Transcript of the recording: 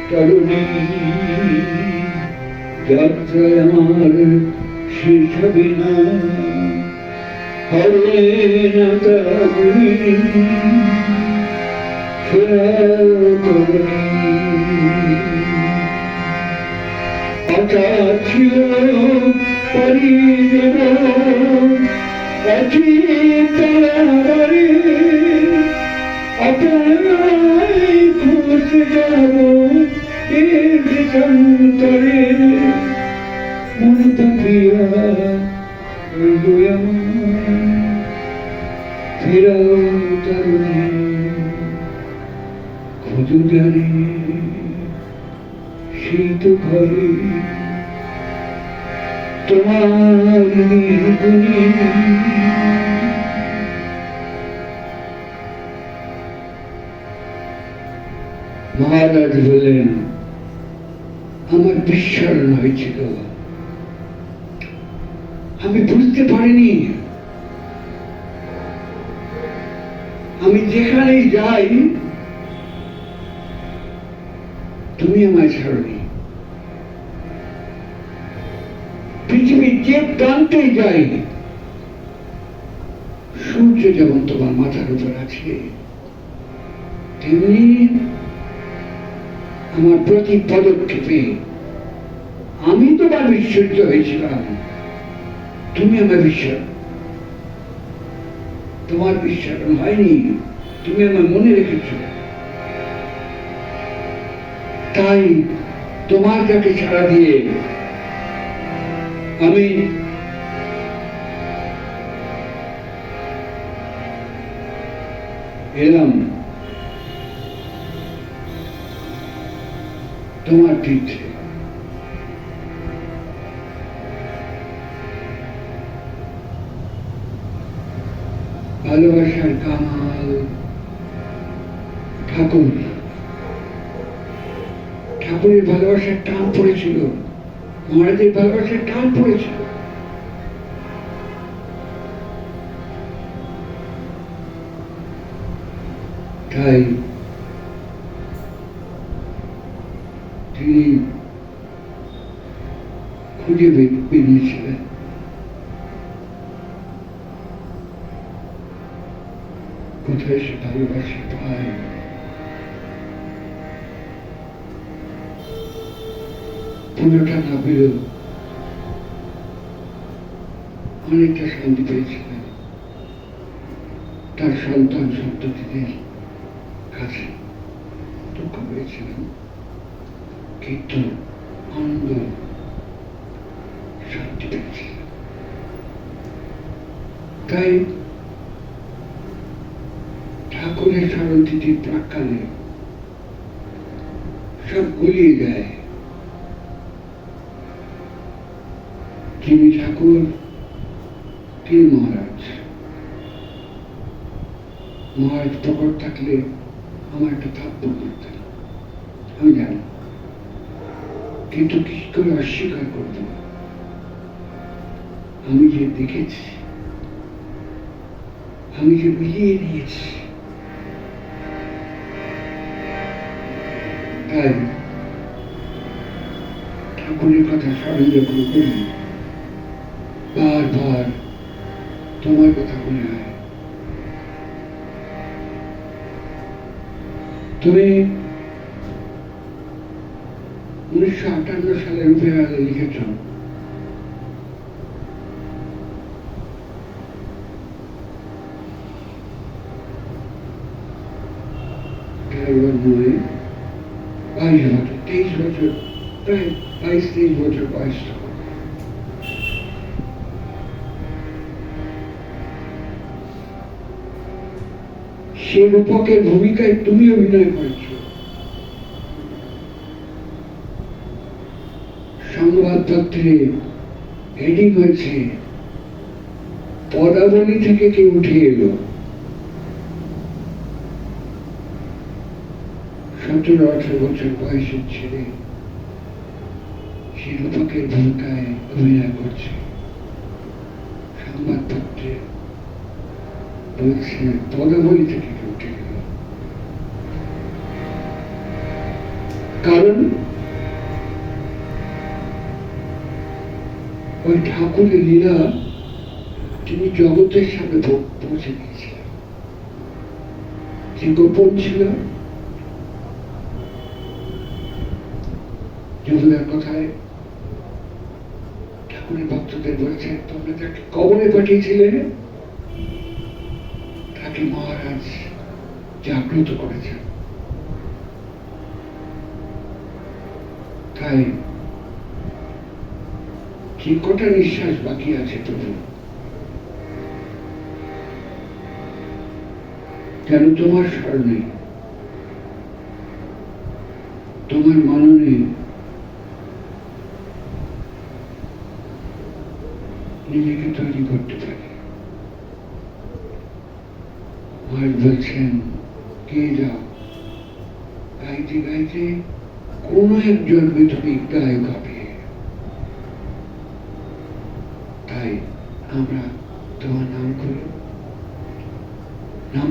তরুণী যাত্রায় আমার শেষ হবে না, হবে না তরুণী তরুণী। আশা ছিল পাড়িয়ে দেব অচিন্তরে, আপনায় খুঁজে যাব এর দেশান্তরে। মনে থাকিয়া ফেরাও তরুণী খুদুদারে সেই তো ঘরে তোমার নির্গুণী। মহারাজ বললেন, আমার বিস্মরণ হয়েছিল, আমি বুঝতে পারিনি আমি যেখানেই যাই তুমি আমায় ছাড়নি। পৃথিবীর যে প্রান্তে যাই সূর্য যেমন তোমার মাথার উপর আছে, তেমনি আমার প্রতি পদক্ষেপে আমি তোমার বিস্মৃত হয়েছিলাম, তুমি আমার বিস্মরণ। তোমার বিস্মরণ হয়নি, তুমি আমার মনে রেখেছ। তাই তোমার কাছে ছাড়া দিয়ে আমি এলাম তোমার তীর্থে। ভালোবাসার কামাল ঠাকুর, ঠাকুরের ভালোবাসার টান পড়েছিল, মহারাজের ভালোবাসার টান পড়েছিল। তাই তিনি খুঁজে বেরিয়েছিলেন। কোথায় সে ভালোবাসা পায়, পুরোটা না পেলেও অনেকটা শান্তি পেয়েছিলেন তার সন্তান সন্ততিদের কাছে। দুঃখ পেয়েছিলেন কিন্তু আনন্দ শান্তি পেয়েছিলেন। তাই ঠাকুরের স্মরণ তিথির প্রাক্কালে সব গুলিয়ে যায়। যিনি ঠাকুর তিনি মহারাজ। মহারাজ প্রকট থাকলে আমার একটা থাপ্পড় করতেন, আমি জানি, কিন্তু কি করে অস্বীকার করব? আমি যে দেখেছি, আমি যে মিলিয়ে নিয়েছি। তাই ঠাকুরের কথা স্মরণ যখন করি বারবার তোমার কথা মনে হয়। তুমি 1958 সালে রূপেহালে লিখেছ, নয় 22 বছর 23 বছর, প্রায় 22-23 বছর বয়স। সে রূপকের ভূমিকায় তুমি অভিনয় করেছ। সংবাদপত্রে হেডিং হয়েছে, পদাবলী থেকে কে উঠে এলো। 17-18 বছর বয়সের ছেলে সে রূপকের ভূমিকায় অভিনয় করছে। সংবাদপত্রে বলছে পদাবলী থেকে কে উঠে গেল। কারণ ওই ঠাকুরের লীলা তিনি জগতের সামনে পৌঁছে দিয়েছিলেন। যে গোপন ছিল, যদুদার কথায় ঠাকুরের ভক্তদের বলেছেন, তোমরা যাকে কবরে পাঠিয়েছিলে তাকে মহারাজ জাগ্রত করেছেন। তাই যে কটা নিঃশ্বাস বাকি আছে প্রভু, কেন তোমার স্মরণে, তোমার মননে নিজেকে তৈরি করতে পারি। মহারাজ বলছেন, কে যাও, গাইতে গাইতে কোন এক জন্মে তুমি গায়ক হবে। তাই আমরা তোমার নাম করি, নাম